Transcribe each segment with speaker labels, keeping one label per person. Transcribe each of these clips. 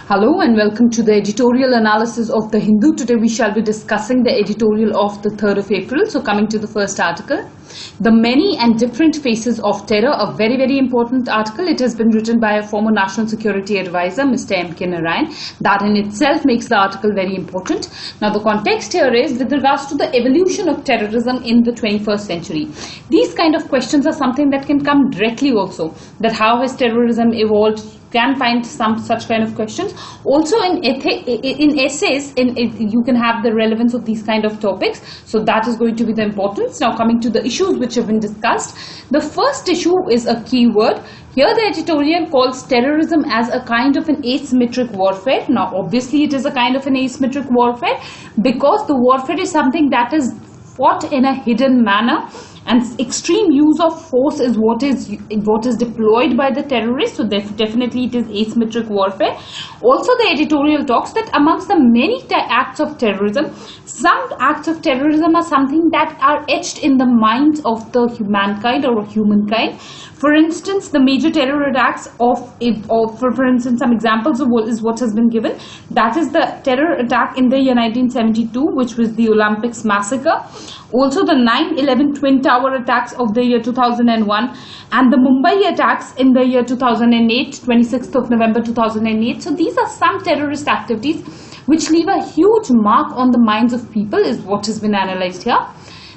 Speaker 1: Hello and welcome to the editorial analysis of The Hindu. Today we shall be discussing the editorial of the 3rd of April. So coming to the first article, The Many and Different Faces of Terror, a very important article. It has been written by a former National Security Advisor, Mr. M.K. Narayan. That in itself makes the article very important. Now the context here is with regards to the evolution of terrorism in the 21st century. These kind of questions are something that can come directly also. That how has terrorism evolved? Can find some such kind of questions. Also in essays, you can have the relevance of these kind of topics. So that is going to be the importance. Now coming to the issues which have been discussed. The first issue is a keyword. Here the editorial calls terrorism as a kind of an asymmetric warfare. Now obviously it is a kind of an asymmetric warfare because the warfare is something that is fought in a hidden manner. And extreme use of force is what is deployed by the terrorists. So definitely it is asymmetric warfare. Also the editorial talks that amongst the many acts of terrorism, some acts of terrorism are something that are etched in the minds of the mankind or humankind. For instance, the major terror attacks for instance, some examples of what has been given. That is the terror attack in the year 1972, which was the Olympics massacre. Also the 9/11 Twin Tower attacks of the year 2001 and the Mumbai attacks in the year 2008, 26th of November 2008. So these are some terrorist activities which leave a huge mark on the minds of people is what has been analyzed here.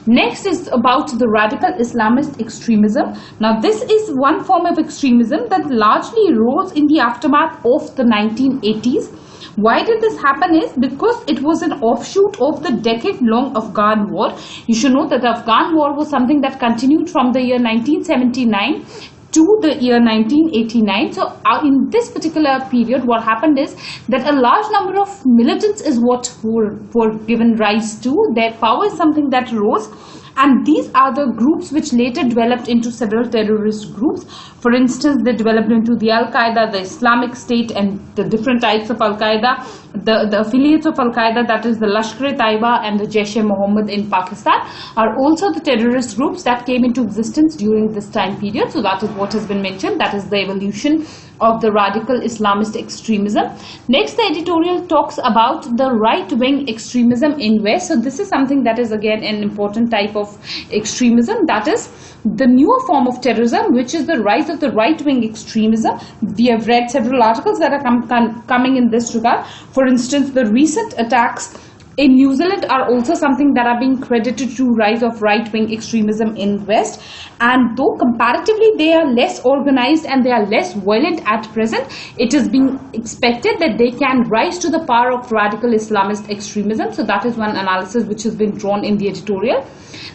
Speaker 1: Next is about the radical Islamist extremism. Now this is one form of extremism that largely rose in the aftermath of the 1980s. Why did this happen is because it was an offshoot of the decade-long Afghan war. You should know that the Afghan war was something that continued from the year 1979 to the year 1989. So in this particular period, what happened is that a large number of militants is what were given rise to. Their power is something that rose. And these are the groups which later developed into several terrorist groups. For instance, they developed into the Al-Qaeda, the Islamic State, and the different types of Al-Qaeda. The affiliates of Al-Qaeda, that is the Lashkar-e-Taiba and the Jaish-e-Mohammed in Pakistan, are also the terrorist groups that came into existence during this time period. So that is what has been mentioned. That is the evolution of the radical Islamist extremism. Next, the editorial talks about the right-wing extremism in West. So this is something that is again an important type of extremism. That is the newer form of terrorism, which is the rise of the right-wing extremism. We have read several articles that are coming in this regard. For instance, the recent attacks in New Zealand are also something that are being credited to rise of right-wing extremism in West. And though comparatively they are less organized and they are less violent at present, it is being expected that they can rise to the power of radical Islamist extremism. So that is one analysis which has been drawn in the editorial.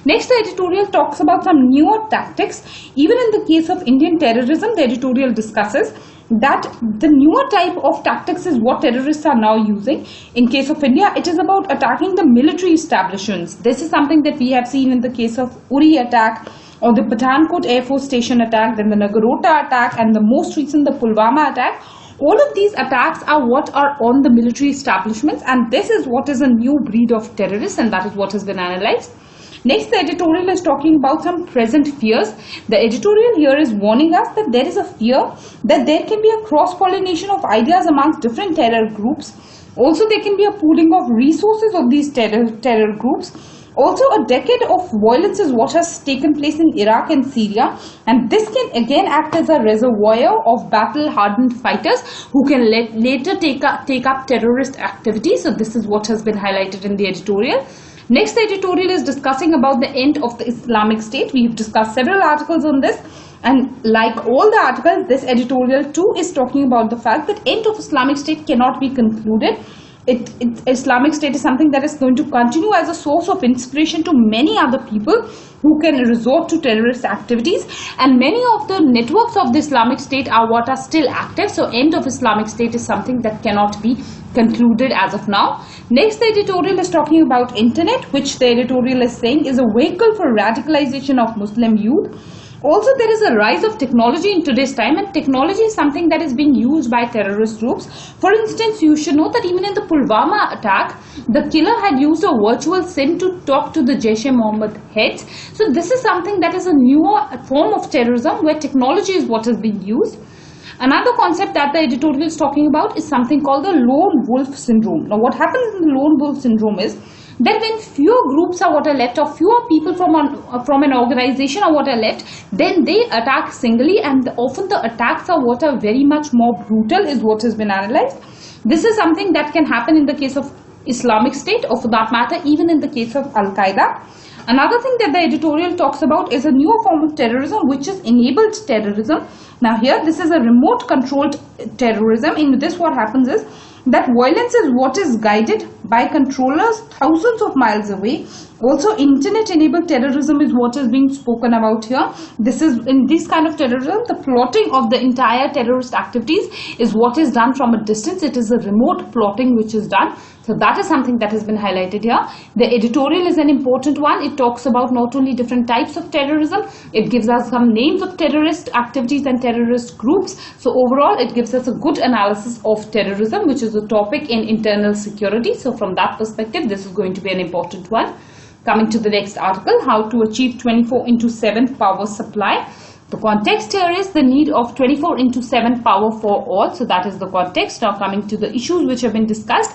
Speaker 1: Next, the editorial talks about some newer tactics. Even in the case of Indian terrorism, the editorial discusses that the newer type of tactics is what terrorists are now using. In case of India, it is about attacking the military establishments. This is something that we have seen in the case of Uri attack or the Pathankot Air Force Station attack, then the Nagarota attack, and the most recent, the Pulwama attack. All of these attacks are what are on the military establishments, and this is what is a new breed of terrorists, and that is what has been analyzed. Next, the editorial is talking about some present fears. The editorial here is warning us that there is a fear that there can be a cross-pollination of ideas amongst different terror groups. Also, there can be a pooling of resources of these terror groups. Also, a decade of violence is what has taken place in Iraq and Syria, and this can again act as a reservoir of battle-hardened fighters who can later take up terrorist activity. So this is what has been highlighted in the editorial. Next, the editorial is discussing about the end of the Islamic State. We have discussed several articles on this, and like all the articles, this editorial too is talking about the fact that end of Islamic State cannot be concluded. Islamic State is something that is going to continue as a source of inspiration to many other people who can resort to terrorist activities, and many of the networks of the Islamic State are what are still active. So end of Islamic State is something that cannot be concluded as of now. Next, the editorial is talking about internet, which the editorial is saying is a vehicle for radicalization of Muslim youth. Also, there is a rise of technology in today's time, and technology is something that is being used by terrorist groups. For instance, you should know that even in the Pulwama attack, the killer had used a virtual SIM to talk to the Jaish-e-Mohammed heads. So this is something that is a newer form of terrorism where technology is what is being used. Another concept that the editorial is talking about is something called the lone wolf syndrome. Now what happens in the lone wolf syndrome is that when fewer groups are left, or fewer people from an organization are left, then they attack singly, and often the attacks are very much more brutal, is what has been analyzed. This is something that can happen in the case of Islamic State, or for that matter even in the case of Al-Qaeda. Another thing that the editorial talks about is a newer form of terrorism, which is enabled terrorism. Now here this is a remote controlled terrorism. In this what happens is that violence is what is guided by controllers thousands of miles away. Also internet enabled terrorism is what is being spoken about here. This is, in this kind of terrorism, the plotting of the entire terrorist activities is what is done from a distance. It is a remote plotting which is done. So that is something that has been highlighted here. The editorial is an important one. It talks about not only different types of terrorism, it gives us some names of terrorist activities and terrorist groups. So overall it gives us a good analysis of terrorism, which is a topic in internal security. So from that perspective, this is going to be an important one. Coming to the next article, how to achieve 24/7 power supply. The context here is the need of 24/7 power for all. So that is the context. Now coming to the issues which have been discussed.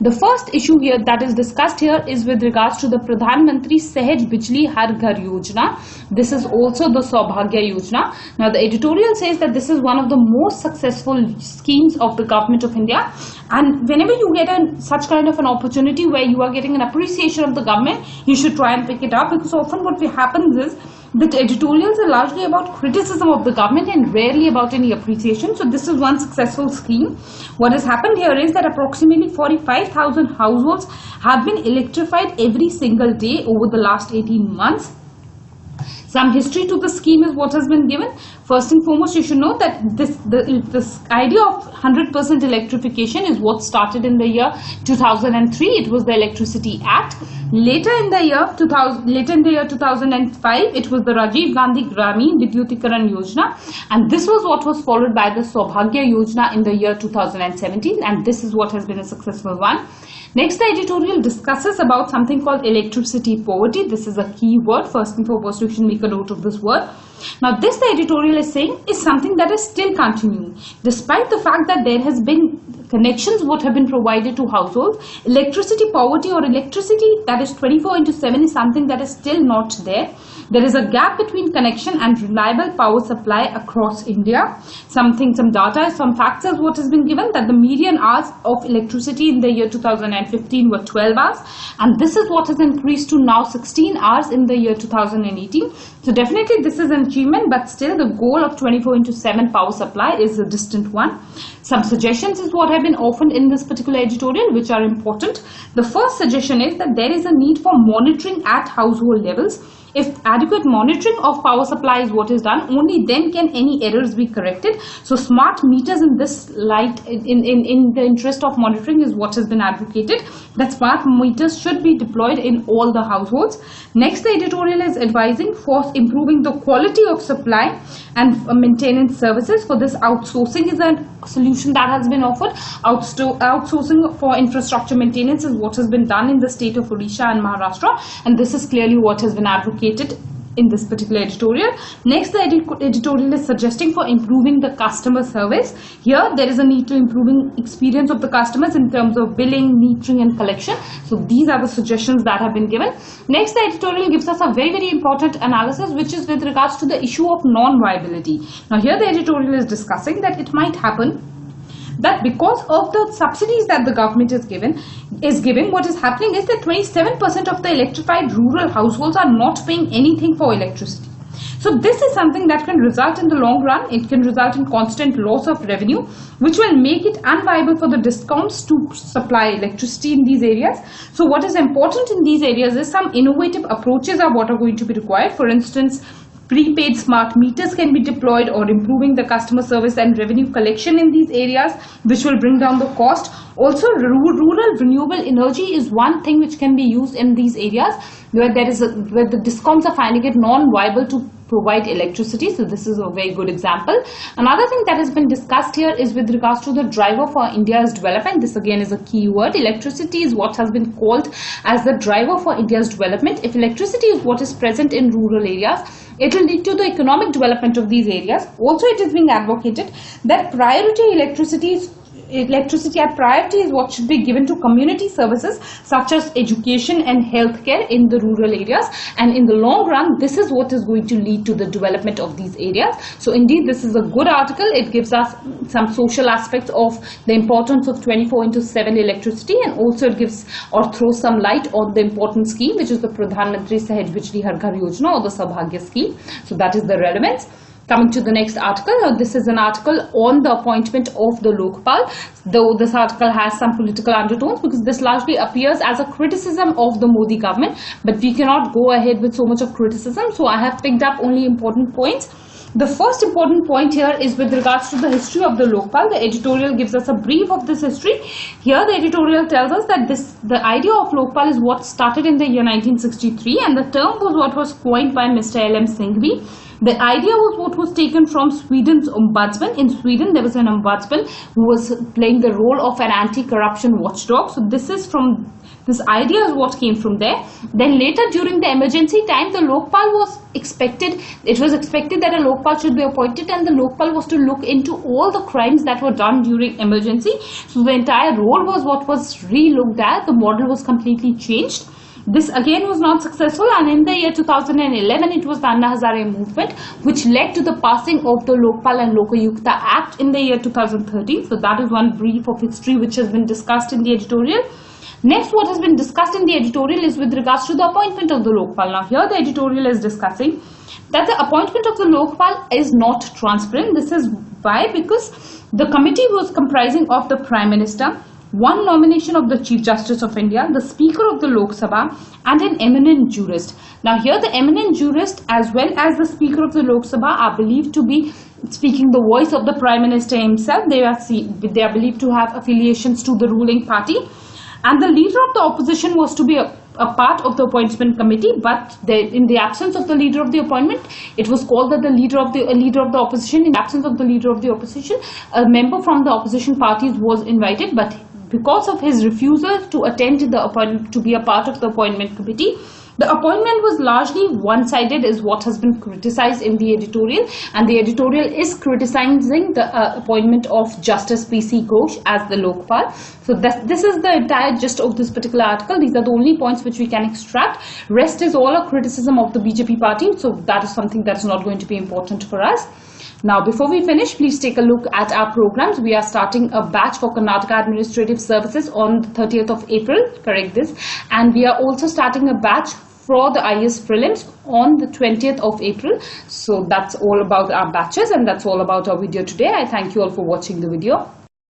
Speaker 1: The first issue here that is discussed here is with regards to the Pradhan Mantri Sahaj Bijli Har Ghar Yojana. This is also the Saubhagya Yojana. Now the editorial says that this is one of the most successful schemes of the government of India. And whenever you get such kind of an opportunity where you are getting an appreciation of the government, you should try and pick it up, because often what happens is that editorials are largely about criticism of the government and rarely about any appreciation. So this is one successful scheme. What has happened here is that approximately 45,000 households have been electrified every single day over the last 18 months. Some history to the scheme is what has been given. First and foremost, you should know that this idea of 100% electrification is what started in the year 2003. It was the Electricity Act. Later in the year 2005, it was the Rajiv Gandhi Gramin Vidyutikaran Yojana, and this was what was followed by the Saubhagya Yojana in the year 2017, and this is what has been a successful one. Next, the editorial discusses about something called electricity poverty. This is a key word. First and foremost, you should make a note of this word. Now, this, the editorial is saying, is something that is still continuing. Despite the fact that there has been connections what have been provided to households, electricity poverty or electricity that is 24/7 is something that is still not there. There is a gap between connection and reliable power supply across India. Some data, some facts is what has been given, that the median hours of electricity in the year 2015 were 12 hours, and this is what has increased to now 16 hours in the year 2018. So definitely this is an achievement, but still the goal of 24/7 power supply is a distant one. Some suggestions is what have been offered in this particular editorial, which are important. The first suggestion is that there is a need for monitoring at household levels. If adequate monitoring of power supply is what is done, only then can any errors be corrected. So smart meters in this light, in the interest of monitoring, is what has been advocated, that smart meters should be deployed in all the households. Next, the editorial is advising for improving the quality of supply and maintenance services. For this, outsourcing is a solution that has been offered. Outsourcing for infrastructure maintenance is what has been done in the state of Odisha and Maharashtra, and this is clearly what has been advocated in this particular editorial. Next, the editorial is suggesting for improving the customer service. Here, there is a need to improving experience of the customers in terms of billing, metering and collection. So these are the suggestions that have been given. Next, the editorial gives us a very important analysis, which is with regards to the issue of non-viability. Now here the editorial is discussing that it might happen that because of the subsidies that the government is giving, what is happening is that 27% of the electrified rural households are not paying anything for electricity. So this is something that can result in the long run. It can result in constant loss of revenue, which will make it unviable for the discoms to supply electricity in these areas. So what is important in these areas is some innovative approaches are what are going to be required. For instance, prepaid smart meters can be deployed, or improving the customer service and revenue collection in these areas, which will bring down the cost. Also, rural renewable energy is one thing which can be used in these areas where where the discoms are finding it non-viable to provide electricity. So this is a very good example. Another thing that has been discussed here is with regards to the driver for India's development. This again is a key word. Electricity is what has been called as the driver for India's development. If electricity is what is present in rural areas, It will lead to the economic development of these areas. Also, it is being advocated that electricity at priority is what should be given to community services such as education and healthcare in the rural areas, and in the long run this is what is going to lead to the development of these areas. So indeed this is a good article. It gives us some social aspects of the importance of 24/7 electricity, and also it gives or throws some light on the important scheme which is the Pradhan Mantri Sahaj Bijli Har Ghar Yojana or the Sabhagya scheme. So that is the relevance. Coming to the next article, this is an article on the appointment of the Lokpal, though this article has some political undertones because this largely appears as a criticism of the Modi government, but we cannot go ahead with so much of criticism, so I have picked up only important points. The first important point here is with regards to the history of the Lokpal. The editorial gives us a brief of this history. Here the editorial tells us that the idea of Lokpal is what started in the year 1963, and the term was what was coined by Mr. L.M. Singhvi. The idea was what was taken from Sweden's ombudsman. In Sweden, there was an ombudsman who was playing the role of an anti-corruption watchdog. So this idea is what came from there. Then later during the emergency time, the Lokpal was expected. It was expected that a Lokpal should be appointed, and the Lokpal was to look into all the crimes that were done during emergency. So the entire role was what was re-looked at. The model was completely changed. This again was not successful, and in the year 2011 it was the Anna Hazare movement which led to the passing of the Lokpal and Lokayukta Act in the year 2013. So that is one brief of history which has been discussed in the editorial. Next, what has been discussed in the editorial is with regards to the appointment of the Lokpal. Now here the editorial is discussing that the appointment of the Lokpal is not transparent. This is why, because the committee was comprising of the Prime Minister, one nomination of the Chief Justice of India, the Speaker of the Lok Sabha, and an eminent jurist. Now here the eminent jurist as well as the Speaker of the Lok Sabha are believed to be speaking the voice of the Prime Minister himself. They are believed to have affiliations to the ruling party, and the leader of the opposition was to be a part of the appointment committee, but in the absence of the leader of the appointment, it was called that the leader of the opposition, in the absence of the leader of the opposition, a member from the opposition parties was invited, but because of his refusal to attend the appointment, to be a part of the appointment committee, the appointment was largely one-sided, is what has been criticized in the editorial, and the editorial is criticizing the appointment of Justice P.C. Ghosh as the Lokpal. So this is the entire gist of this particular article. These are the only points which we can extract. Rest is all a criticism of the BJP party, so that is something that's not going to be important for us. Now, before we finish, please take a look at our programs. We are starting a batch for Karnataka Administrative Services on the 30th of April, correct this, and we are also starting a batch for the IAS prelims on the 20th of April. So that's all about our batches, and that's all about our video today. I thank you all for watching the video.